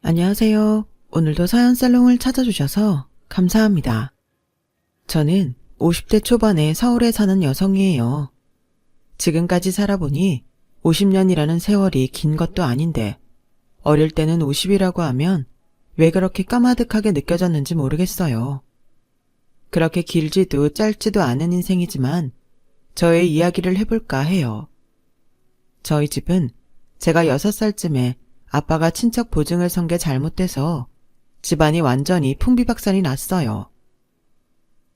안녕하세요. 오늘도 사연살롱을 찾아주셔서 감사합니다. 저는 50대 초반에 서울에 사는 여성이에요. 지금까지 살아보니 50년이라는 세월이 긴 것도 아닌데 어릴 때는 50이라고 하면 왜 그렇게 까마득하게 느껴졌는지 모르겠어요. 그렇게 길지도 짧지도 않은 인생이지만 저의 이야기를 해볼까 해요. 저희 집은 제가 6살쯤에 아빠가 친척 보증을 선 게 잘못돼서 집안이 완전히 풍비박산이 났어요.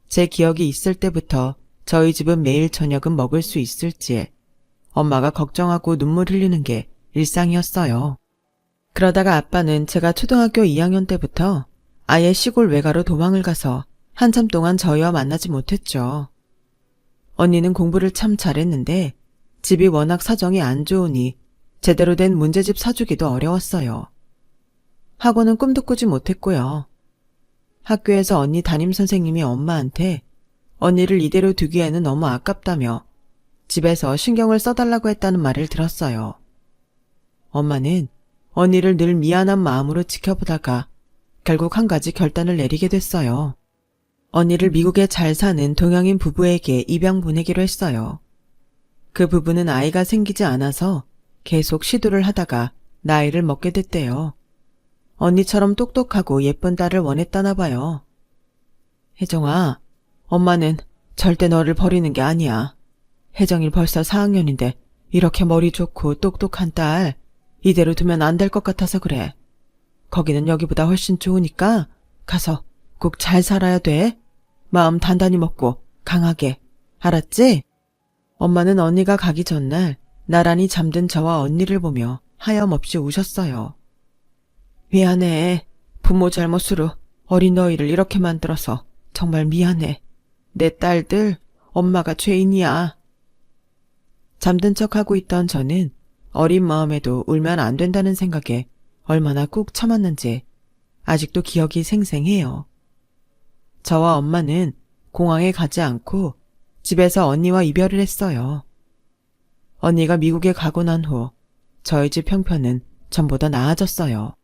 제 기억이 있을 때부터 저희 집은 매일 저녁은 먹을 수 있을지 엄마가 걱정하고 눈물 흘리는 게 일상이었어요. 그러다가 아빠는 제가 초등학교 2학년 때부터 아예 시골 외가로 도망을 가서 한참 동안 저희와 만나지 못했죠. 언니는 공부를 참 잘했는데 집이 워낙 사정이 안 좋으니 제대로 된 문제집 사주기도 어려웠어요. 학원은 꿈도 꾸지 못했고요. 학교에서 언니 담임선생님이 엄마한테 언니를 이대로 두기에는 너무 아깝다며 집에서 신경을 써달라고 했다는 말을 들었어요. 엄마는 언니를 늘 미안한 마음으로 지켜보다가 결국 한 가지 결단을 내리게 됐어요. 언니를 미국에 잘 사는 동양인 부부에게 입양 보내기로 했어요. 그 부부는 아이가 생기지 않아서 계속 시도를 하다가 나이를 먹게 됐대요. 언니처럼 똑똑하고 예쁜 딸을 원했다나 봐요. 혜정아, 엄마는 절대 너를 버리는 게 아니야. 혜정이 벌써 4학년인데 이렇게 머리 좋고 똑똑한 딸 이대로 두면 안 될 것 같아서 그래. 거기는 여기보다 훨씬 좋으니까 가서 꼭 잘 살아야 돼. 마음 단단히 먹고 강하게. 알았지? 엄마는 언니가 가기 전날 나란히 잠든 저와 언니를 보며 하염없이 우셨어요. 미안해. 부모 잘못으로 어린 너희를 이렇게 만들어서 정말 미안해. 내 딸들, 엄마가 죄인이야. 잠든 척하고 있던 저는 어린 마음에도 울면 안 된다는 생각에 얼마나 꾹 참았는지 아직도 기억이 생생해요. 저와 엄마는 공항에 가지 않고 집에서 언니와 이별을 했어요. 언니가 미국에 가고 난 후 저희 집 형편은 전보다 나아졌어요.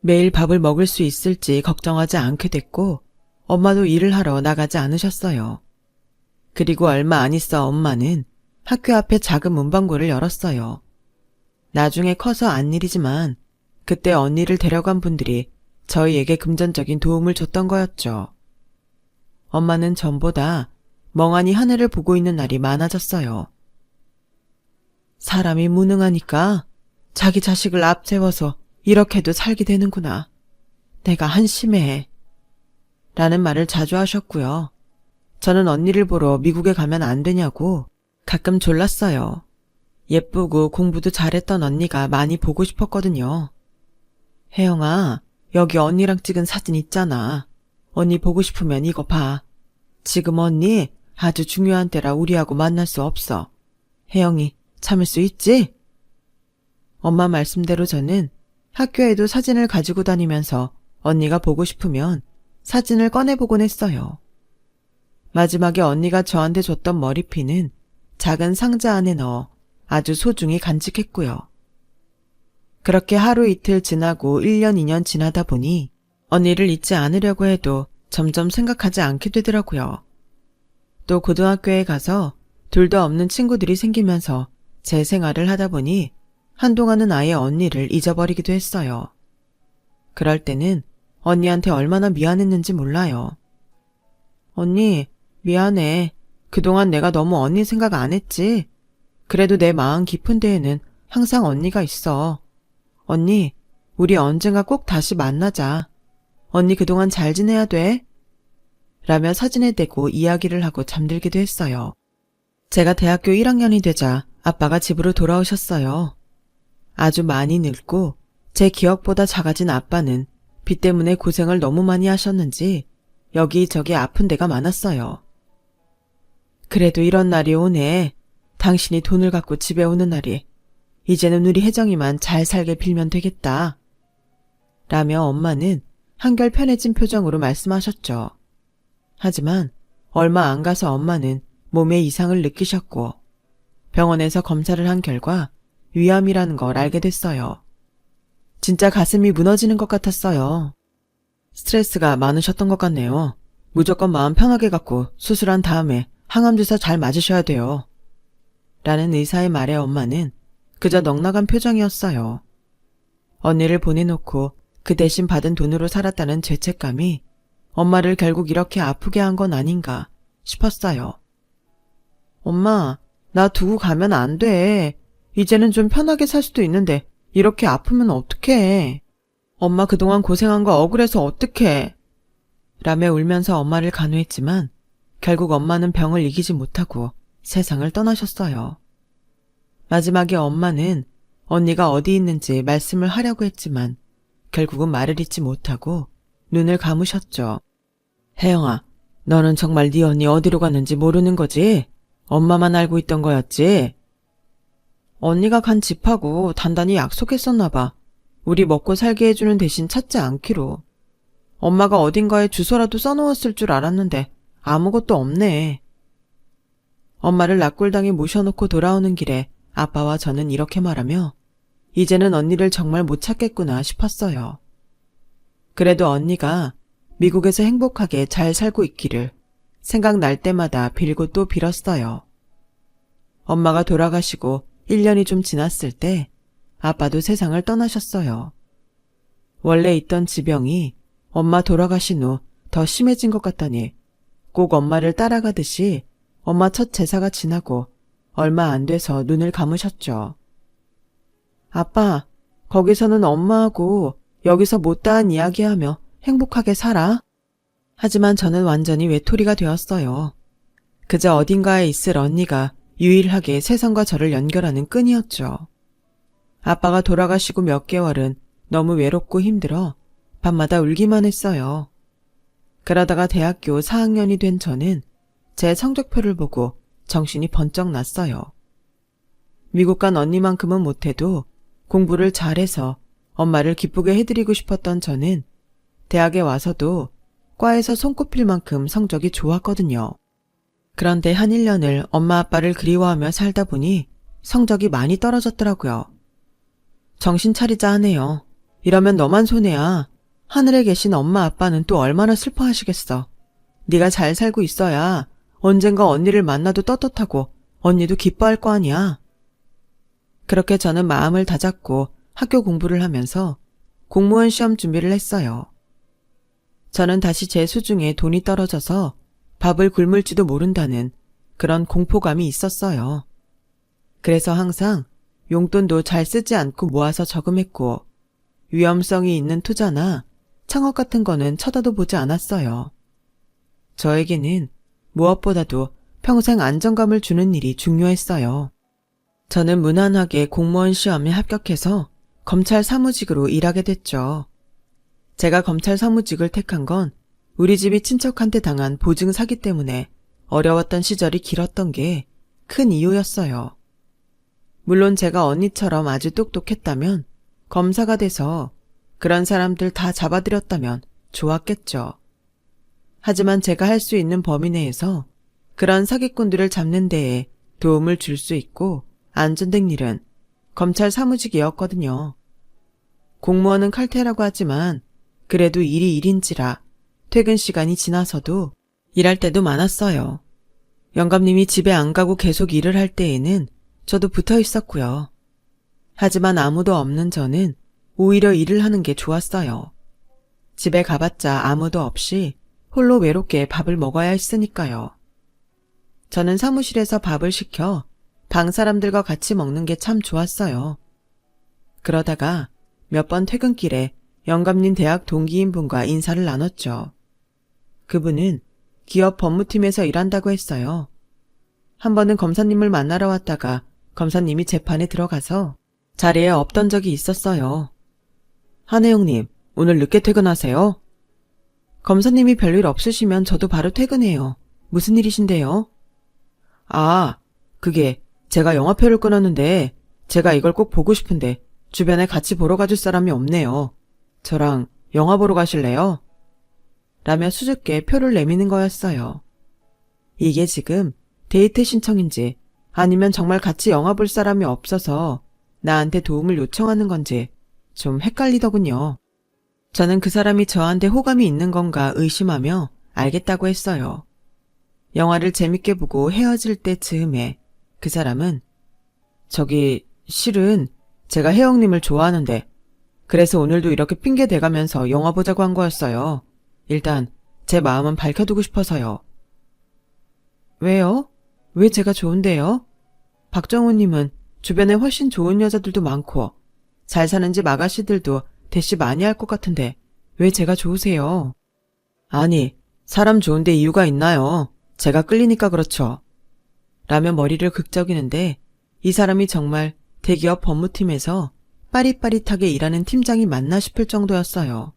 매일 밥을 먹을 수 있을지 걱정하지 않게 됐고 엄마도 일을 하러 나가지 않으셨어요. 그리고 얼마 안 있어 엄마는 학교 앞에 작은 문방구를 열었어요. 나중에 커서 안 일이지만 그때 언니를 데려간 분들이 저희에게 금전적인 도움을 줬던 거였죠. 엄마는 전보다 멍하니 하늘을 보고 있는 날이 많아졌어요. 사람이 무능하니까 자기 자식을 앞세워서 이렇게도 살게 되는구나. 내가 한심해. 라는 말을 자주 하셨고요. 저는 언니를 보러 미국에 가면 안 되냐고 가끔 졸랐어요. 예쁘고 공부도 잘했던 언니가 많이 보고 싶었거든요. 혜영아, 여기 언니랑 찍은 사진 있잖아. 언니 보고 싶으면 이거 봐. 지금 언니 아주 중요한 때라 우리하고 만날 수 없어. 혜영이 참을 수 있지? 엄마 말씀대로 저는 학교에도 사진을 가지고 다니면서 언니가 보고 싶으면 사진을 꺼내보곤 했어요. 마지막에 언니가 저한테 줬던 머리핀은 작은 상자 안에 넣어 아주 소중히 간직했고요. 그렇게 하루 이틀 지나고 1년 2년 지나다 보니 언니를 잊지 않으려고 해도 점점 생각하지 않게 되더라고요. 또 고등학교에 가서 둘도 없는 친구들이 생기면서 제 생활을 하다 보니 한동안은 아예 언니를 잊어버리기도 했어요. 그럴 때는 언니한테 얼마나 미안했는지 몰라요. 언니, 미안해. 그동안 내가 너무 언니 생각 안 했지? 그래도 내 마음 깊은 데에는 항상 언니가 있어. 언니, 우리 언젠가 꼭 다시 만나자. 언니 그동안 잘 지내야 돼. 라며 사진에 대고 이야기를 하고 잠들기도 했어요. 제가 대학교 1학년이 되자 아빠가 집으로 돌아오셨어요. 아주 많이 늙고 제 기억보다 작아진 아빠는 비 때문에 고생을 너무 많이 하셨는지 여기저기 아픈 데가 많았어요. 그래도 이런 날이 오네. 당신이 돈을 갖고 집에 오는 날이. 이제는 우리 혜정이만 잘 살게 빌면 되겠다. 라며 엄마는 한결 편해진 표정으로 말씀하셨죠. 하지만 얼마 안 가서 엄마는 몸에 이상을 느끼셨고 병원에서 검사를 한 결과 위암이라는 걸 알게 됐어요. 진짜 가슴이 무너지는 것 같았어요. 스트레스가 많으셨던 것 같네요. 무조건 마음 편하게 갖고 수술한 다음에 항암주사 잘 맞으셔야 돼요. 라는 의사의 말에 엄마는 그저 넉넉한 표정이었어요. 언니를 보내놓고 그 대신 받은 돈으로 살았다는 죄책감이 엄마를 결국 이렇게 아프게 한 건 아닌가 싶었어요. 엄마, 나 두고 가면 안 돼. 이제는 좀 편하게 살 수도 있는데 이렇게 아프면 어떡해. 엄마 그동안 고생한 거 억울해서 어떡해. 라며 울면서 엄마를 간호했지만 결국 엄마는 병을 이기지 못하고 세상을 떠나셨어요. 마지막에 엄마는 언니가 어디 있는지 말씀을 하려고 했지만 결국은 말을 잇지 못하고 눈을 감으셨죠. 혜영아, 너는 정말 네 언니 어디로 갔는지 모르는 거지? 엄마만 알고 있던 거였지? 언니가 간 집하고 단단히 약속했었나 봐. 우리 먹고 살게 해주는 대신 찾지 않기로. 엄마가 어딘가에 주소라도 써놓았을 줄 알았는데 아무것도 없네. 엄마를 납골당에 모셔놓고 돌아오는 길에 아빠와 저는 이렇게 말하며 이제는 언니를 정말 못 찾겠구나 싶었어요. 그래도 언니가 미국에서 행복하게 잘 살고 있기를 생각날 때마다 빌고 또 빌었어요. 엄마가 돌아가시고 1년이 좀 지났을 때 아빠도 세상을 떠나셨어요. 원래 있던 지병이 엄마 돌아가신 후 더 심해진 것 같다니 꼭 엄마를 따라가듯이 엄마 첫 제사가 지나고 얼마 안 돼서 눈을 감으셨죠. 아빠, 거기서는 엄마하고 여기서 못다한 이야기하며 행복하게 살아. 하지만 저는 완전히 외톨이가 되었어요. 그저 어딘가에 있을 언니가 유일하게 세상과 저를 연결하는 끈이었죠. 아빠가 돌아가시고 몇 개월은 너무 외롭고 힘들어 밤마다 울기만 했어요. 그러다가 대학교 4학년이 된 저는 제 성적표를 보고 정신이 번쩍 났어요. 미국 간 언니만큼은 못해도 공부를 잘해서 엄마를 기쁘게 해드리고 싶었던 저는 대학에 와서도 과에서 손꼽힐 만큼 성적이 좋았거든요. 그런데 한 1년을 엄마 아빠를 그리워하며 살다 보니 성적이 많이 떨어졌더라고요. 정신 차리자 하네요. 이러면 너만 손해야. 하늘에 계신 엄마 아빠는 또 얼마나 슬퍼하시겠어. 네가 잘 살고 있어야 언젠가 언니를 만나도 떳떳하고 언니도 기뻐할 거 아니야. 그렇게 저는 마음을 다잡고 학교 공부를 하면서 공무원 시험 준비를 했어요. 저는 다시 제 수중에 돈이 떨어져서 밥을 굶을지도 모른다는 그런 공포감이 있었어요. 그래서 항상 용돈도 잘 쓰지 않고 모아서 저금했고 위험성이 있는 투자나 창업 같은 거는 쳐다도 보지 않았어요. 저에게는 무엇보다도 평생 안정감을 주는 일이 중요했어요. 저는 무난하게 공무원 시험에 합격해서 검찰 사무직으로 일하게 됐죠. 제가 검찰 사무직을 택한 건 우리 집이 친척한테 당한 보증 사기 때문에 어려웠던 시절이 길었던 게 큰 이유였어요. 물론 제가 언니처럼 아주 똑똑했다면 검사가 돼서 그런 사람들 다 잡아들였다면 좋았겠죠. 하지만 제가 할 수 있는 범위 내에서 그런 사기꾼들을 잡는 데에 도움을 줄 수 있고 안전된 일은 검찰 사무직이었거든요. 공무원은 칼퇴라고 하지만 그래도 일이 일인지라 퇴근 시간이 지나서도 일할 때도 많았어요. 영감님이 집에 안 가고 계속 일을 할 때에는 저도 붙어 있었고요. 하지만 아무도 없는 저는 오히려 일을 하는 게 좋았어요. 집에 가봤자 아무도 없이 홀로 외롭게 밥을 먹어야 했으니까요. 저는 사무실에서 밥을 시켜 방 사람들과 같이 먹는 게 참 좋았어요. 그러다가 몇 번 퇴근길에 영감님 대학 동기인 분과 인사를 나눴죠. 그분은 기업 법무팀에서 일한다고 했어요. 한 번은 검사님을 만나러 왔다가 검사님이 재판에 들어가서 자리에 없던 적이 있었어요. 한혜영님, 오늘 늦게 퇴근하세요? 검사님이 별일 없으시면 저도 바로 퇴근해요. 무슨 일이신데요? 아, 그게 제가 영화표를 끊었는데 제가 이걸 꼭 보고 싶은데 주변에 같이 보러 가줄 사람이 없네요. 저랑 영화 보러 가실래요? 라며 수줍게 표를 내미는 거였어요. 이게 지금 데이트 신청인지 아니면 정말 같이 영화 볼 사람이 없어서 나한테 도움을 요청하는 건지 좀 헷갈리더군요. 저는 그 사람이 저한테 호감이 있는 건가 의심하며 알겠다고 했어요. 영화를 재밌게 보고 헤어질 때 즈음에 그 사람은 실은 제가 혜영님을 좋아하는데 그래서 오늘도 이렇게 핑계 대가면서 영화 보자고 한 거였어요. 일단 제 마음은 밝혀두고 싶어서요. 왜요? 왜 제가 좋은데요? 박정우님은 주변에 훨씬 좋은 여자들도 많고 잘 사는 집 아가씨들도 대시 많이 할 것 같은데 왜 제가 좋으세요? 아니, 사람 좋은데 이유가 있나요? 제가 끌리니까 그렇죠. 라며 머리를 극적이는데 이 사람이 정말 대기업 법무팀에서 빠릿빠릿하게 일하는 팀장이 맞나 싶을 정도였어요.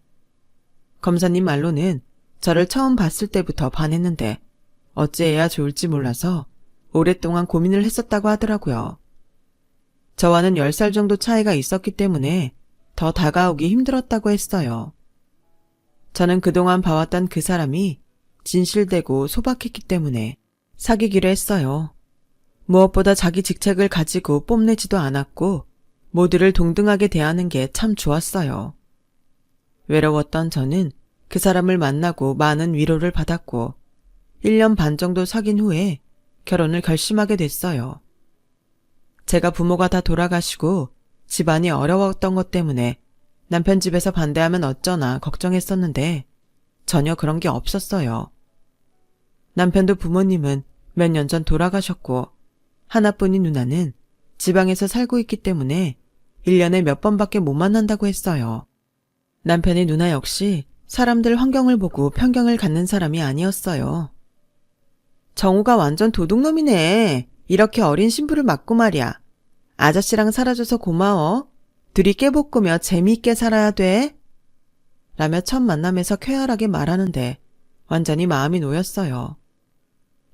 검사님 말로는 저를 처음 봤을 때부터 반했는데 어찌해야 좋을지 몰라서 오랫동안 고민을 했었다고 하더라고요. 저와는 10살 정도 차이가 있었기 때문에 더 다가오기 힘들었다고 했어요. 저는 그동안 봐왔던 그 사람이 진실되고 소박했기 때문에 사귀기로 했어요. 무엇보다 자기 직책을 가지고 뽐내지도 않았고 모두를 동등하게 대하는 게 참 좋았어요. 외로웠던 저는 그 사람을 만나고 많은 위로를 받았고 1년 반 정도 사귄 후에 결혼을 결심하게 됐어요. 제가 부모가 다 돌아가시고 집안이 어려웠던 것 때문에 남편 집에서 반대하면 어쩌나 걱정했었는데 전혀 그런 게 없었어요. 남편도 부모님은 몇 년 전 돌아가셨고 하나뿐인 누나는 지방에서 살고 있기 때문에 1년에 몇 번밖에 못 만난다고 했어요. 남편의 누나 역시 사람들 환경을 보고 편견을 갖는 사람이 아니었어요. 정우가 완전 도둑놈이네. 이렇게 어린 신부를 맞고 말이야. 아저씨랑 살아줘서 고마워. 둘이 깨볶으며 재미있게 살아야 돼. 라며 첫 만남에서 쾌활하게 말하는데 완전히 마음이 놓였어요.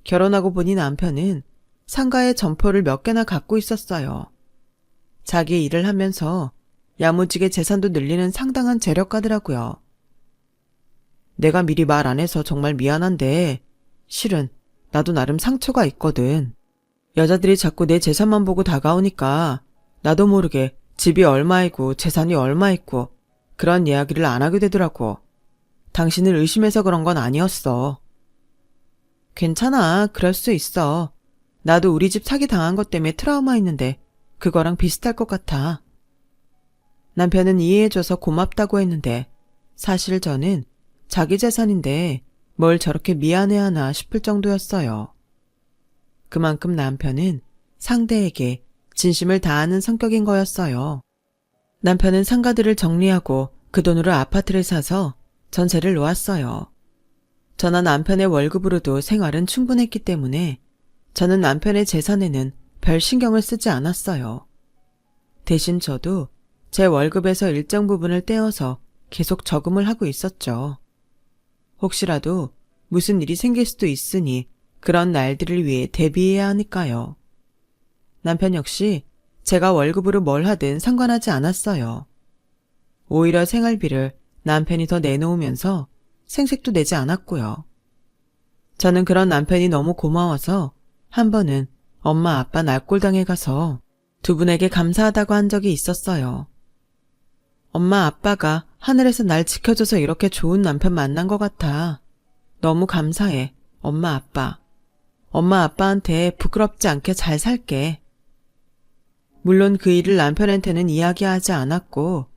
결혼하고 보니 남편은 상가에 점포를 몇 개나 갖고 있었어요. 자기 일을 하면서 야무지게 재산도 늘리는 상당한 재력가더라고요. 내가 미리 말 안 해서 정말 미안한데 실은 나도 나름 상처가 있거든. 여자들이 자꾸 내 재산만 보고 다가오니까 나도 모르게 집이 얼마이고 재산이 얼마 있고 그런 이야기를 안 하게 되더라고. 당신을 의심해서 그런 건 아니었어. 괜찮아. 그럴 수 있어. 나도 우리 집 사기 당한 것 때문에 트라우마 있는데 그거랑 비슷할 것 같아. 남편은 이해해줘서 고맙다고 했는데 사실 저는 자기 재산인데 뭘 저렇게 미안해하나 싶을 정도였어요. 그만큼 남편은 상대에게 진심을 다하는 성격인 거였어요. 남편은 상가들을 정리하고 그 돈으로 아파트를 사서 전세를 놓았어요. 저나 남편의 월급으로도 생활은 충분했기 때문에 저는 남편의 재산에는 별 신경을 쓰지 않았어요. 대신 저도 제 월급에서 일정 부분을 떼어서 계속 저금을 하고 있었죠. 혹시라도 무슨 일이 생길 수도 있으니 그런 날들을 위해 대비해야 하니까요. 남편 역시 제가 월급으로 뭘 하든 상관하지 않았어요. 오히려 생활비를 남편이 더 내놓으면서 생색도 내지 않았고요. 저는 그런 남편이 너무 고마워서 한 번은 엄마 아빠 날골당에 가서 두 분에게 감사하다고 한 적이 있었어요. 엄마 아빠가 하늘에서 날 지켜줘서 이렇게 좋은 남편 만난 것 같아. 너무 감사해, 엄마 아빠. 엄마 아빠한테 부끄럽지 않게 잘 살게. 물론 그 일을 남편한테는 이야기하지 않았고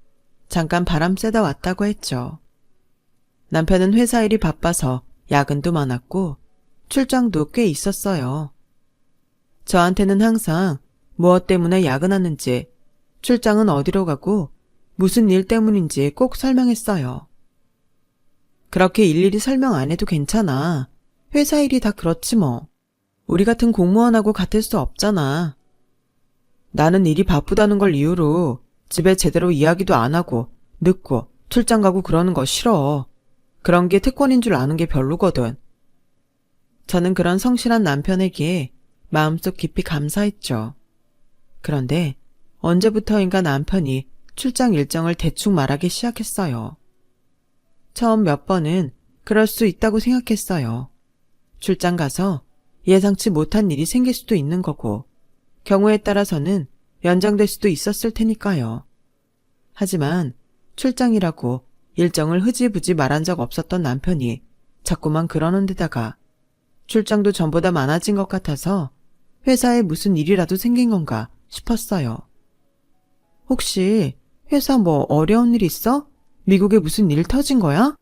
잠깐 바람 쐬다 왔다고 했죠. 남편은 회사 일이 바빠서 야근도 많았고 출장도 꽤 있었어요. 저한테는 항상 무엇 때문에 야근하는지, 출장은 어디로 가고 무슨 일 때문인지 꼭 설명했어요. 그렇게 일일이 설명 안 해도 괜찮아. 회사 일이 다 그렇지 뭐. 우리 같은 공무원하고 같을 수 없잖아. 나는 일이 바쁘다는 걸 이유로 집에 제대로 이야기도 안 하고 늦고 출장 가고 그러는 거 싫어. 그런 게 특권인 줄 아는 게 별로거든. 저는 그런 성실한 남편에게 마음속 깊이 감사했죠. 그런데 언제부터인가 남편이 출장 일정을 대충 말하기 시작했어요. 처음 몇 번은 그럴 수 있다고 생각했어요. 출장 가서 예상치 못한 일이 생길 수도 있는 거고 경우에 따라서는 연장될 수도 있었을 테니까요. 하지만 출장이라고 일정을 흐지부지 말한 적 없었던 남편이 자꾸만 그러는 데다가 출장도 전보다 많아진 것 같아서 회사에 무슨 일이라도 생긴 건가 싶었어요. 혹시 회사 뭐 어려운 일 있어? 미국에 무슨 일 터진 거야?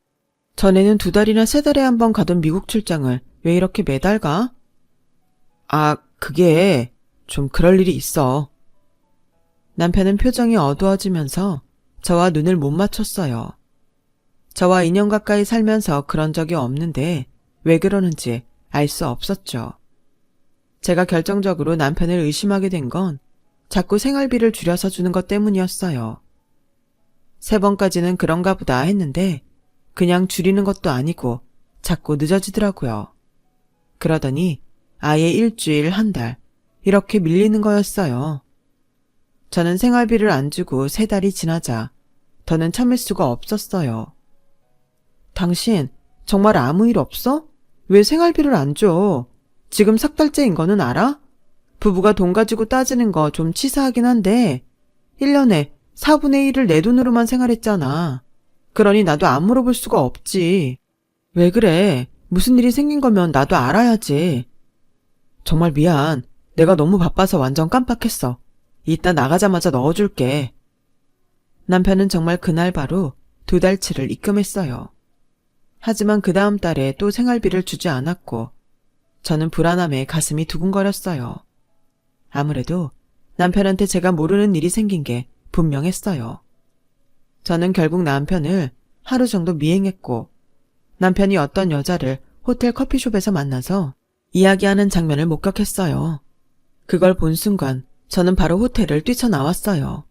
전에는 2달이나 3달에 한 번 가던 미국 출장을 왜 이렇게 매달 가? 아, 그게 좀 그럴 일이 있어. 남편은 표정이 어두워지면서 저와 눈을 못 맞췄어요. 저와 2년 가까이 살면서 그런 적이 없는데 왜 그러는지 알 수 없었죠. 제가 결정적으로 남편을 의심하게 된 건 자꾸 생활비를 줄여서 주는 것 때문이었어요. 3번까지는 그런가 보다 했는데 그냥 줄이는 것도 아니고 자꾸 늦어지더라고요. 그러더니 아예 일주일, 한 달 이렇게 밀리는 거였어요. 저는 생활비를 안 주고 3달이 지나자 더는 참을 수가 없었어요. 당신 정말 아무 일 없어? 왜 생활비를 안 줘? 지금 4달째인 거는 알아? 부부가 돈 가지고 따지는 거 좀 치사하긴 한데 1년에 4분의 1을 내 돈으로만 생활했잖아. 그러니 나도 안 물어볼 수가 없지. 왜 그래? 무슨 일이 생긴 거면 나도 알아야지. 정말 미안. 내가 너무 바빠서 완전 깜빡했어. 이따 나가자마자 넣어줄게. 남편은 정말 그날 바로 2달치를 입금했어요. 하지만 그 다음 달에 또 생활비를 주지 않았고 저는 불안함에 가슴이 두근거렸어요. 아무래도 남편한테 제가 모르는 일이 생긴 게 분명했어요. 저는 결국 남편을 하루 정도 미행했고 남편이 어떤 여자를 호텔 커피숍에서 만나서 이야기하는 장면을 목격했어요. 그걸 본 순간 저는 바로 호텔을 뛰쳐나왔어요.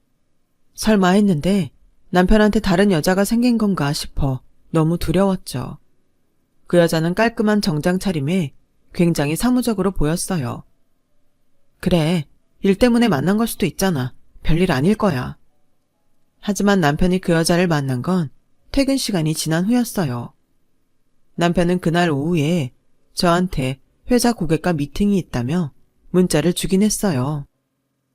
설마 했는데 남편한테 다른 여자가 생긴 건가 싶어 너무 두려웠죠. 그 여자는 깔끔한 정장 차림에 굉장히 사무적으로 보였어요. 그래, 일 때문에 만난 걸 수도 있잖아. 별일 아닐 거야. 하지만 남편이 그 여자를 만난 건 퇴근 시간이 지난 후였어요. 남편은 그날 오후에 저한테 회사 고객과 미팅이 있다며 문자를 주긴 했어요.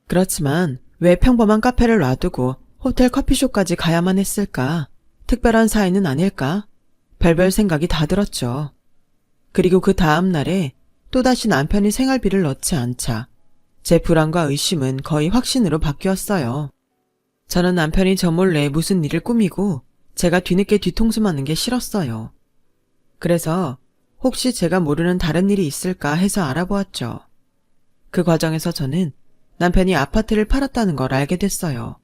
그렇지만 왜 평범한 카페를 놔두고 호텔 커피숍까지 가야만 했을까? 특별한 사이는 아닐까? 별별 생각이 다 들었죠. 그리고 그 다음 날에 또다시 남편이 생활비를 넣지 않자 제 불안과 의심은 거의 확신으로 바뀌었어요. 저는 남편이 저 몰래 무슨 일을 꾸미고 제가 뒤늦게 뒤통수 맞는 게 싫었어요. 그래서 혹시 제가 모르는 다른 일이 있을까 해서 알아보았죠. 그 과정에서 저는 남편이 아파트를 팔았다는 걸 알게 됐어요.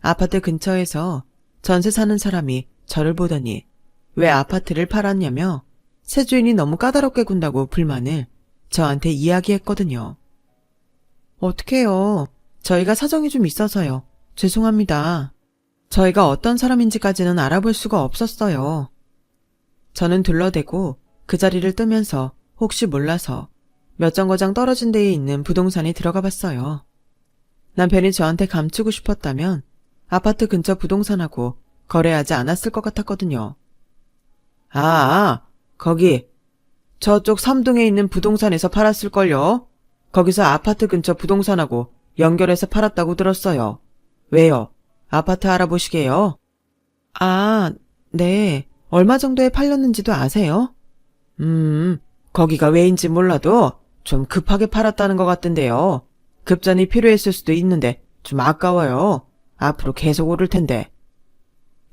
아파트 근처에서 전세 사는 사람이 저를 보더니 왜 아파트를 팔았냐며 새 주인이 너무 까다롭게 군다고 불만을 저한테 이야기했거든요. 어떡해요. 저희가 사정이 좀 있어서요. 죄송합니다. 저희가 어떤 사람인지까지는 알아볼 수가 없었어요. 저는 둘러대고 그 자리를 뜨면서 혹시 몰라서 몇 정거장 떨어진 데에 있는 부동산에 들어가 봤어요. 남편이 저한테 감추고 싶었다면 아파트 근처 부동산하고 거래하지 않았을 것 같았거든요. 거기 저쪽 3동에 있는 부동산에서 팔았을걸요. 거기서 아파트 근처 부동산하고 연결해서 팔았다고 들었어요. 왜요? 아파트 알아보시게요? 네. 얼마 정도에 팔렸는지도 아세요? 거기가 왜인지 몰라도 좀 급하게 팔았다는 것 같던데요. 급전이 필요했을 수도 있는데 좀 아까워요. 앞으로 계속 오를 텐데.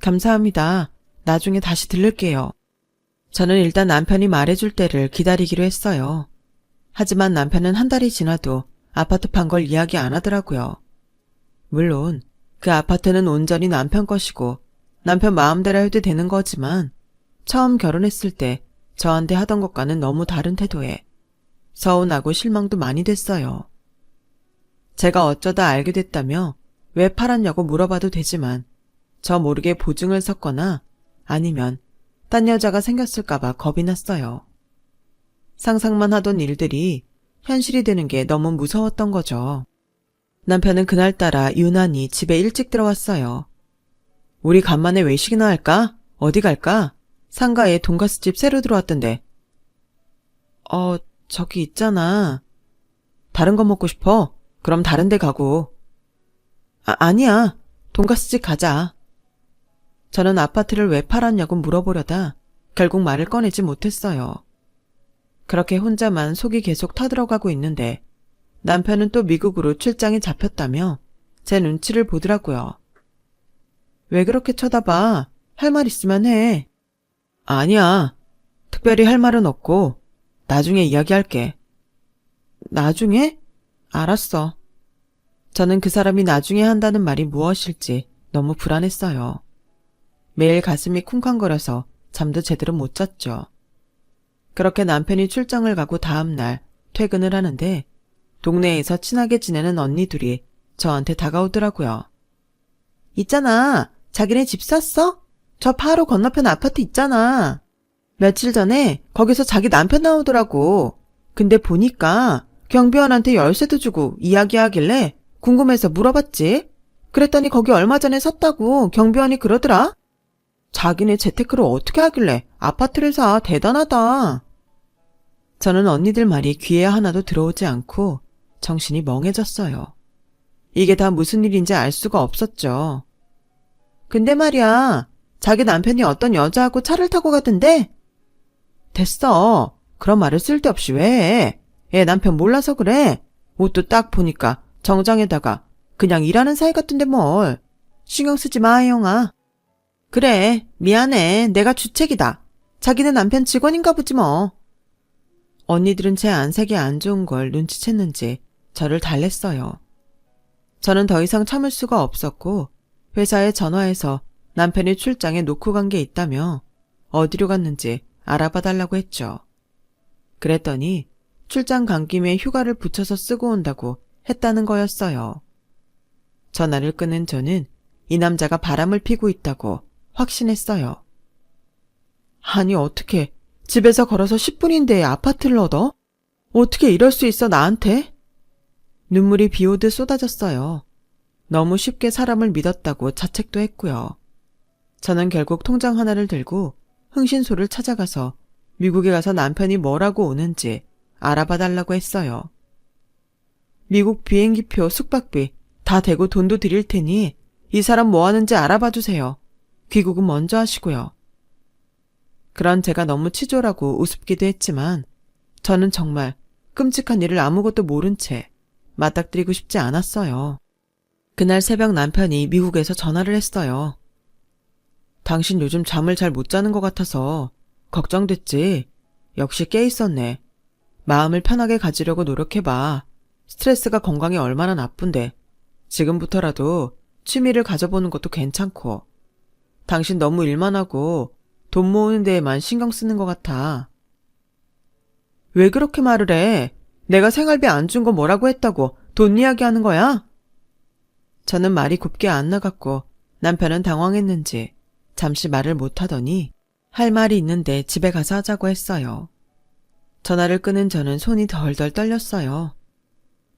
감사합니다. 나중에 다시 들를게요. 저는 일단 남편이 말해줄 때를 기다리기로 했어요. 하지만 남편은 한 달이 지나도 아파트 판 걸 이야기 안 하더라고요. 물론 그 아파트는 온전히 남편 것이고 남편 마음대로 해도 되는 거지만 처음 결혼했을 때 저한테 하던 것과는 너무 다른 태도에 서운하고 실망도 많이 됐어요. 제가 어쩌다 알게 됐다며 왜 팔았냐고 물어봐도 되지만 저 모르게 보증을 섰거나 아니면 딴 여자가 생겼을까봐 겁이 났어요. 상상만 하던 일들이 현실이 되는 게 너무 무서웠던 거죠. 남편은 그날따라 유난히 집에 일찍 들어왔어요. 우리 간만에 외식이나 할까? 어디 갈까? 상가에 돈가스집 새로 들어왔던데. 저기 있잖아. 다른 거 먹고 싶어? 그럼 다른 데 가고. 아니야. 돈가스집 가자. 저는 아파트를 왜 팔았냐고 물어보려다 결국 말을 꺼내지 못했어요. 그렇게 혼자만 속이 계속 터들어가고 있는데 남편은 또 미국으로 출장이 잡혔다며 제 눈치를 보더라고요. 왜 그렇게 쳐다봐? 할 말 있으면 해. 아니야. 특별히 할 말은 없고 나중에 이야기할게. 나중에? 알았어. 저는 그 사람이 나중에 한다는 말이 무엇일지 너무 불안했어요. 매일 가슴이 쿵쾅거려서 잠도 제대로 못 잤죠. 그렇게 남편이 출장을 가고 다음 날 퇴근을 하는데 동네에서 친하게 지내는 언니들이 저한테 다가오더라고요. 있잖아. 자기네 집 샀어? 저 바로 건너편 아파트 있잖아. 며칠 전에 거기서 자기 남편 나오더라고. 근데 보니까 경비원한테 열쇠도 주고 이야기하길래 궁금해서 물어봤지. 그랬더니 거기 얼마 전에 샀다고 경비원이 그러더라. 자기네 재테크를 어떻게 하길래 아파트를 사. 대단하다. 저는 언니들 말이 귀에 하나도 들어오지 않고 정신이 멍해졌어요. 이게 다 무슨 일인지 알 수가 없었죠. 근데 말이야, 자기 남편이 어떤 여자하고 차를 타고 가던데? 됐어. 그런 말을 쓸데없이 왜 해? 얘 남편 몰라서 그래. 옷도 딱 보니까 정장에다가 그냥 일하는 사이 같은데 뭘. 신경 쓰지 마, 혜영아. 그래, 미안해. 내가 주책이다. 자기네 남편 직원인가 보지 뭐. 언니들은 제 안색이 안 좋은 걸 눈치챘는지 저를 달랬어요. 저는 더 이상 참을 수가 없었고 회사에 전화해서 남편이 출장에 놓고 간 게 있다며 어디로 갔는지 알아봐 달라고 했죠. 그랬더니 출장 간 김에 휴가를 붙여서 쓰고 온다고 했다는 거였어요. 전화를 끊은 저는 이 남자가 바람을 피고 있다고 확신했어요. 아니 어떻게 집에서 걸어서 10분인데 아파트를 얻어? 어떻게 이럴 수 있어 나한테? 눈물이 비오듯 쏟아졌어요. 너무 쉽게 사람을 믿었다고 자책도 했고요. 저는 결국 통장 하나를 들고 흥신소를 찾아가서 미국에 가서 남편이 뭐라고 오는지 알아봐 달라고 했어요. 미국 비행기표, 숙박비 다 대고 돈도 드릴 테니 이 사람 뭐 하는지 알아봐 주세요. 귀국은 먼저 하시고요. 그런 제가 너무 치졸하고 우습기도 했지만 저는 정말 끔찍한 일을 아무것도 모른 채 맞닥뜨리고 싶지 않았어요. 그날 새벽 남편이 미국에서 전화를 했어요. 당신 요즘 잠을 잘 못 자는 것 같아서 걱정됐지. 역시 깨 있었네. 마음을 편하게 가지려고 노력해봐. 스트레스가 건강에 얼마나 나쁜데. 지금부터라도 취미를 가져보는 것도 괜찮고. 당신 너무 일만 하고 돈 모으는 데에만 신경 쓰는 것 같아. 왜 그렇게 말을 해? 내가 생활비 안 준 거 뭐라고 했다고 돈 이야기하는 거야? 저는 말이 곱게 안 나갔고 남편은 당황했는지 잠시 말을 못하더니 할 말이 있는데 집에 가서 하자고 했어요. 전화를 끊은 저는 손이 덜덜 떨렸어요.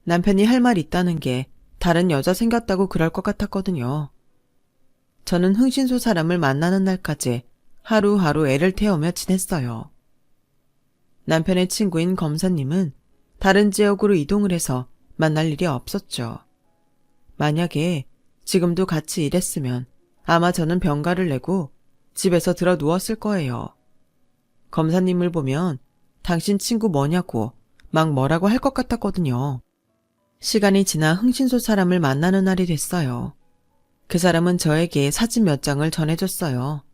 남편이 할 말 있다는 게 다른 여자 생겼다고 그럴 것 같았거든요. 저는 흥신소 사람을 만나는 날까지 하루하루 애를 태우며 지냈어요. 남편의 친구인 검사님은 다른 지역으로 이동을 해서 만날 일이 없었죠. 만약에 지금도 같이 일했으면 아마 저는 병가를 내고 집에서 들어 누웠을 거예요. 검사님을 보면 당신 친구 뭐냐고 막 뭐라고 할 것 같았거든요. 시간이 지나 흥신소 사람을 만나는 날이 됐어요. 그 사람은 저에게 사진 몇 장을 전해줬어요.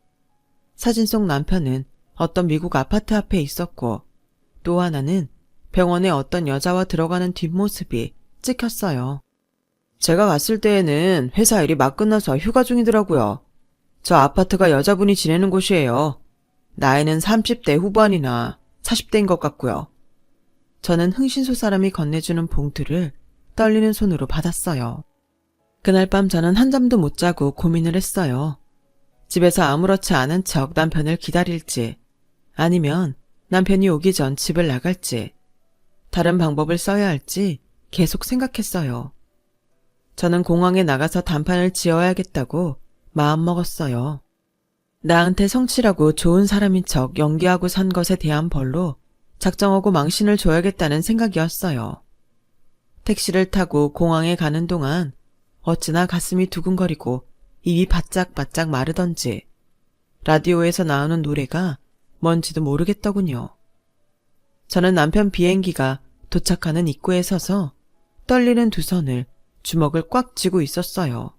사진 속 남편은 어떤 미국 아파트 앞에 있었고 또 하나는 병원에 어떤 여자와 들어가는 뒷모습이 찍혔어요. 제가 갔을 때에는 회사 일이 막 끝나서 휴가 중이더라고요. 저 아파트가 여자분이 지내는 곳이에요. 나이는 30대 후반이나 40대인 것 같고요. 저는 흥신소 사람이 건네주는 봉투를 떨리는 손으로 받았어요. 그날 밤 저는 한잠도 못 자고 고민을 했어요. 집에서 아무렇지 않은 척 남편을 기다릴지 아니면 남편이 오기 전 집을 나갈지 다른 방법을 써야 할지 계속 생각했어요. 저는 공항에 나가서 단판을 지어야겠다고 마음먹었어요. 나한테 성실하고 좋은 사람인 척 연기하고 산 것에 대한 벌로 작정하고 망신을 줘야겠다는 생각이었어요. 택시를 타고 공항에 가는 동안 어찌나 가슴이 두근거리고 입이 바짝바짝 마르던지 라디오에서 나오는 노래가 뭔지도 모르겠더군요. 저는 남편 비행기가 도착하는 입구에 서서 떨리는 두 손을 주먹을 꽉 쥐고 있었어요.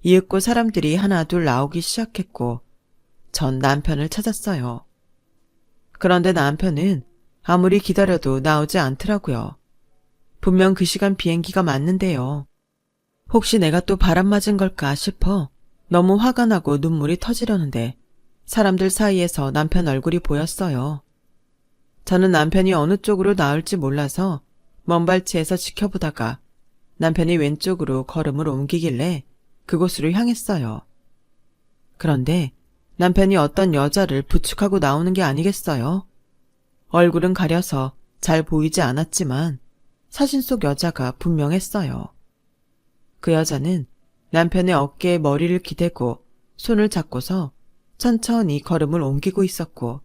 이윽고 사람들이 하나 둘 나오기 시작했고 전 남편을 찾았어요. 그런데 남편은 아무리 기다려도 나오지 않더라고요. 분명 그 시간 비행기가 맞는데요. 혹시 내가 또 바람 맞은 걸까 싶어 너무 화가 나고 눈물이 터지려는데 사람들 사이에서 남편 얼굴이 보였어요. 저는 남편이 어느 쪽으로 나올지 몰라서 먼발치에서 지켜보다가 남편이 왼쪽으로 걸음을 옮기길래 그곳으로 향했어요. 그런데 남편이 어떤 여자를 부축하고 나오는 게 아니겠어요? 얼굴은 가려서 잘 보이지 않았지만 사진 속 여자가 분명했어요. 그 여자는 남편의 어깨에 머리를 기대고 손을 잡고서 천천히 걸음을 옮기고 있었고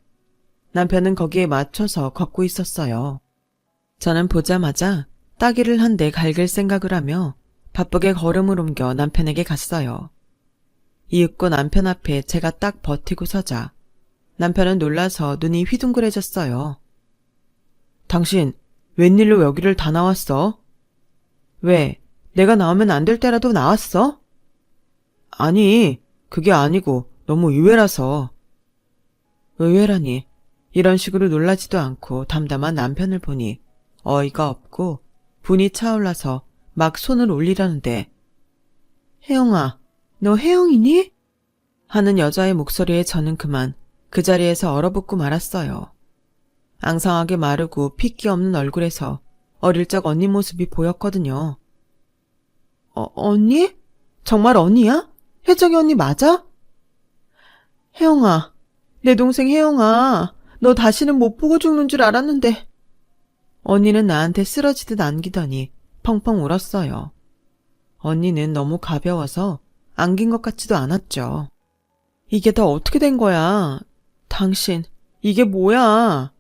남편은 거기에 맞춰서 걷고 있었어요. 저는 보자마자 따기를 한 대 갈길 생각을 하며 바쁘게 걸음을 옮겨 남편에게 갔어요. 이윽고 남편 앞에 제가 딱 버티고 서자 남편은 놀라서 눈이 휘둥그레졌어요. 당신 웬일로 여기를 다 나왔어? 왜? 내가 나오면 안 될 때라도 나왔어? 아니, 그게 아니고 너무 의외라서. 의외라니. 이런 식으로 놀라지도 않고 담담한 남편을 보니 어이가 없고 분이 차올라서 막 손을 올리려는데 혜영아, 너 혜영이니? 하는 여자의 목소리에 저는 그만 그 자리에서 얼어붙고 말았어요. 앙상하게 마르고 핏기 없는 얼굴에서 어릴 적 언니 모습이 보였거든요. 언니? 정말 언니야? 혜정이 언니 맞아? 혜영아, 내 동생 혜영아, 너 다시는 못 보고 죽는 줄 알았는데. 언니는 나한테 쓰러지듯 안기더니 펑펑 울었어요. 언니는 너무 가벼워서 안긴 것 같지도 않았죠. 이게 다 어떻게 된 거야? 당신, 이게 뭐야?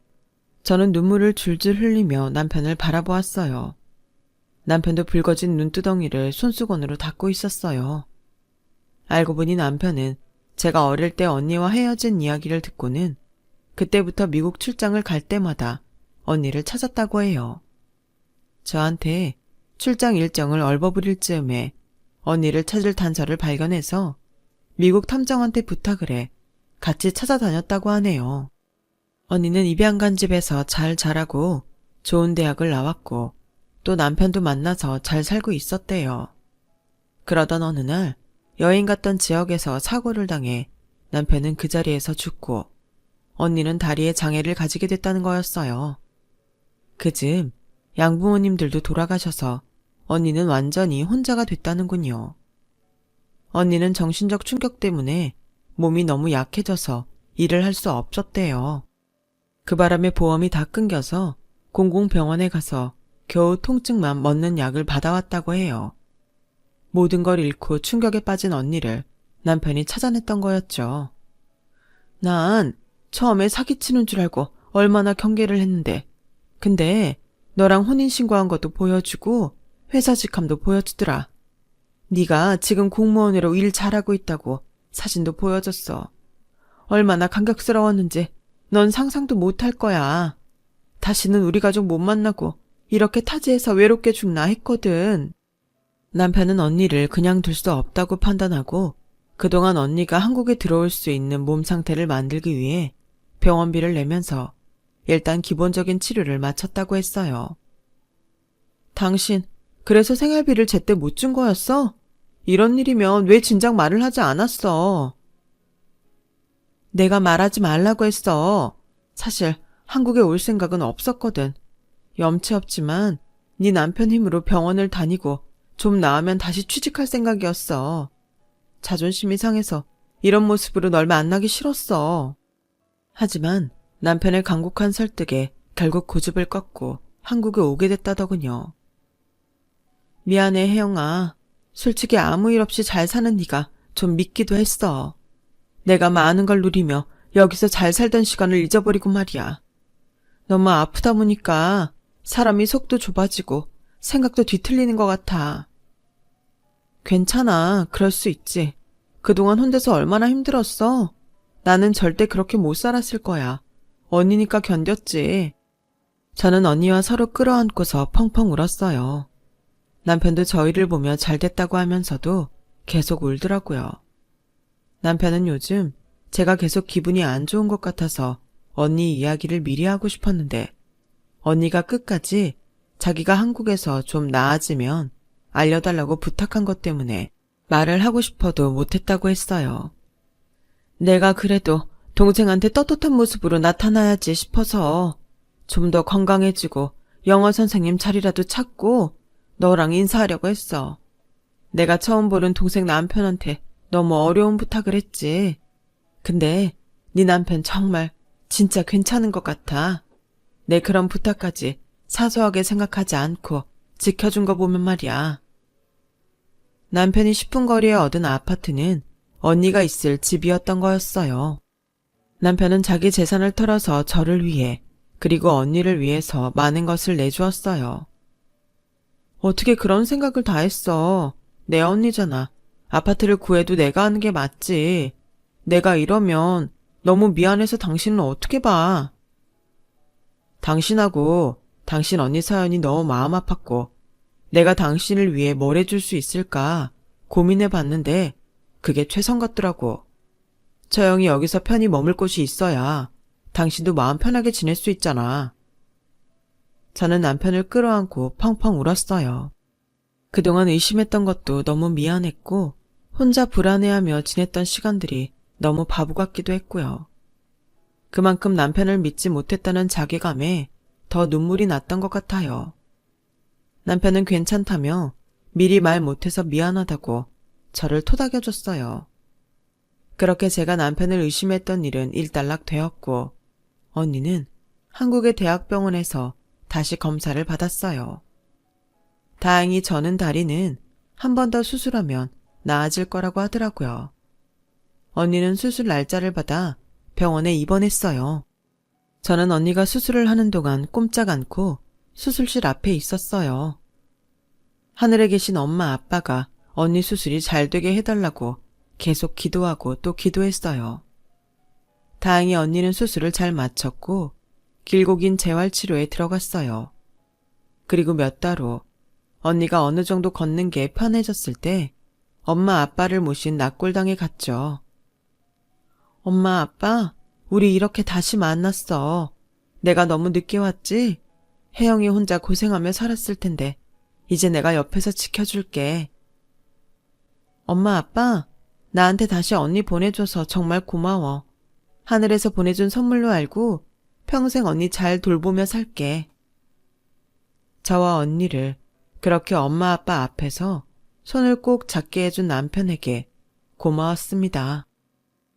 저는 눈물을 줄줄 흘리며 남편을 바라보았어요. 남편도 붉어진 눈두덩이를 손수건으로 닦고 있었어요. 알고 보니 남편은 제가 어릴 때 언니와 헤어진 이야기를 듣고는 그때부터 미국 출장을 갈 때마다 언니를 찾았다고 해요. 저한테 출장 일정을 얼버무릴 즈음에 언니를 찾을 단서를 발견해서 미국 탐정한테 부탁을 해 같이 찾아다녔다고 하네요. 언니는 입양간 집에서 잘 자라고 좋은 대학을 나왔고 또 남편도 만나서 잘 살고 있었대요. 그러던 어느 날 여행 갔던 지역에서 사고를 당해 남편은 그 자리에서 죽고 언니는 다리에 장애를 가지게 됐다는 거였어요. 그즈음 양부모님들도 돌아가셔서 언니는 완전히 혼자가 됐다는군요. 언니는 정신적 충격 때문에 몸이 너무 약해져서 일을 할 수 없었대요. 그 바람에 보험이 다 끊겨서 공공병원에 가서 겨우 통증만 멎는 약을 받아왔다고 해요. 모든 걸 잃고 충격에 빠진 언니를 남편이 찾아냈던 거였죠. 난 처음에 사기치는 줄 알고 얼마나 경계를 했는데 근데 너랑 혼인신고한 것도 보여주고 회사 직함도 보여주더라. 네가 지금 공무원으로 일 잘하고 있다고 사진도 보여줬어. 얼마나 감격스러웠는지 넌 상상도 못할 거야. 다시는 우리 가족 못 만나고 이렇게 타지에서 외롭게 죽나 했거든. 남편은 언니를 그냥 둘 수 없다고 판단하고 그동안 언니가 한국에 들어올 수 있는 몸 상태를 만들기 위해 병원비를 내면서 일단 기본적인 치료를 마쳤다고 했어요. 당신, 그래서 생활비를 제때 못 준 거였어? 이런 일이면 왜 진작 말을 하지 않았어? 내가 말하지 말라고 했어. 사실 한국에 올 생각은 없었거든. 염치 없지만 네 남편 힘으로 병원을 다니고 좀 나으면 다시 취직할 생각이었어. 자존심이 상해서 이런 모습으로 널 만나기 싫었어. 하지만 남편의 간곡한 설득에 결국 고집을 꺾고 한국에 오게 됐다더군요. 미안해 혜영아. 솔직히 아무 일 없이 잘 사는 네가 좀 믿기도 했어. 내가 많은 걸 누리며 여기서 잘 살던 시간을 잊어버리고 말이야. 너무 아프다 보니까 사람이 속도 좁아지고 생각도 뒤틀리는 것 같아. 괜찮아. 그럴 수 있지. 그동안 혼자서 얼마나 힘들었어? 나는 절대 그렇게 못 살았을 거야. 언니니까 견뎠지. 저는 언니와 서로 끌어안고서 펑펑 울었어요. 남편도 저희를 보며 잘 됐다고 하면서도 계속 울더라고요. 남편은 요즘 제가 계속 기분이 안 좋은 것 같아서 언니 이야기를 미리 하고 싶었는데 언니가 끝까지 자기가 한국에서 좀 나아지면 알려달라고 부탁한 것 때문에 말을 하고 싶어도 못했다고 했어요. 내가 그래도 동생한테 떳떳한 모습으로 나타나야지 싶어서 좀 더 건강해지고 영어 선생님 자리라도 찾고 너랑 인사하려고 했어. 내가 처음 보는 동생 남편한테 너무 어려운 부탁을 했지. 근데 네 남편 정말 진짜 괜찮은 것 같아. 내 그런 부탁까지 사소하게 생각하지 않고 지켜준 거 보면 말이야. 남편이 10분 거리에 얻은 아파트는 언니가 있을 집이었던 거였어요. 남편은 자기 재산을 털어서 저를 위해 그리고 언니를 위해서 많은 것을 내주었어요. 어떻게 그런 생각을 다 했어. 내 언니잖아. 아파트를 구해도 내가 하는 게 맞지. 내가 이러면 너무 미안해서 당신은 어떻게 봐. 당신하고 당신 언니 사연이 너무 마음 아팠고 내가 당신을 위해 뭘 해줄 수 있을까 고민해 봤는데 그게 최선 같더라고. 저 형이 여기서 편히 머물 곳이 있어야 당신도 마음 편하게 지낼 수 있잖아. 저는 남편을 끌어안고 펑펑 울었어요. 그동안 의심했던 것도 너무 미안했고 혼자 불안해하며 지냈던 시간들이 너무 바보 같기도 했고요. 그만큼 남편을 믿지 못했다는 자괴감에 더 눈물이 났던 것 같아요. 남편은 괜찮다며 미리 말 못해서 미안하다고 저를 토닥여줬어요. 그렇게 제가 남편을 의심했던 일은 일단락 되었고 언니는 한국의 대학병원에서 다시 검사를 받았어요. 다행히 저는 다리는 한 번 더 수술하면 나아질 거라고 하더라고요. 언니는 수술 날짜를 받아 병원에 입원했어요. 저는 언니가 수술을 하는 동안 꼼짝 않고 수술실 앞에 있었어요. 하늘에 계신 엄마 아빠가 언니 수술이 잘 되게 해달라고 계속 기도하고 또 기도했어요. 다행히 언니는 수술을 잘 마쳤고 길고 긴 재활치료에 들어갔어요. 그리고 몇 달 후 언니가 어느 정도 걷는 게 편해졌을 때 엄마 아빠를 모신 낙골당에 갔죠. 엄마 아빠, 우리 이렇게 다시 만났어. 내가 너무 늦게 왔지? 혜영이 혼자 고생하며 살았을 텐데 이제 내가 옆에서 지켜줄게. 엄마 아빠, 나한테 다시 언니 보내줘서 정말 고마워. 하늘에서 보내준 선물로 알고 평생 언니 잘 돌보며 살게. 저와 언니를 그렇게 엄마 아빠 앞에서 손을 꼭 잡게 해준 남편에게 고마웠습니다.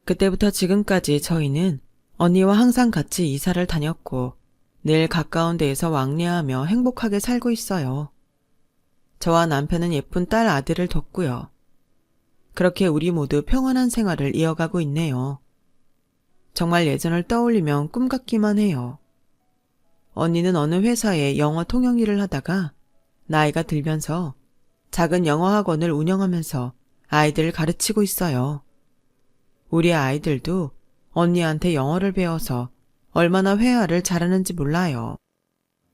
그때부터 지금까지 저희는 언니와 항상 같이 이사를 다녔고 늘 가까운 데에서 왕래하며 행복하게 살고 있어요. 저와 남편은 예쁜 딸 아들을 뒀고요. 그렇게 우리 모두 평안한 생활을 이어가고 있네요. 정말 예전을 떠올리면 꿈 같기만 해요. 언니는 어느 회사에 영어 통역 일을 하다가 나이가 들면서 작은 영어 학원을 운영하면서 아이들을 가르치고 있어요. 우리 아이들도 언니한테 영어를 배워서 얼마나 회화를 잘하는지 몰라요.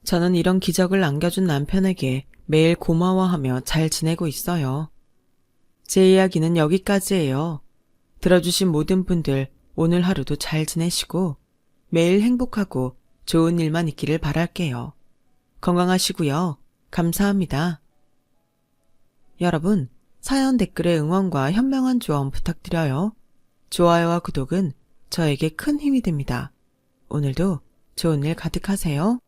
저는 이런 기적을 안겨준 남편에게 매일 고마워하며 잘 지내고 있어요. 제 이야기는 여기까지예요. 들어주신 모든 분들 오늘 하루도 잘 지내시고 매일 행복하고 좋은 일만 있기를 바랄게요. 건강하시고요. 감사합니다. 여러분, 사연 댓글에 응원과 현명한 조언 부탁드려요. 좋아요와 구독은 저에게 큰 힘이 됩니다. 오늘도 좋은 일 가득하세요.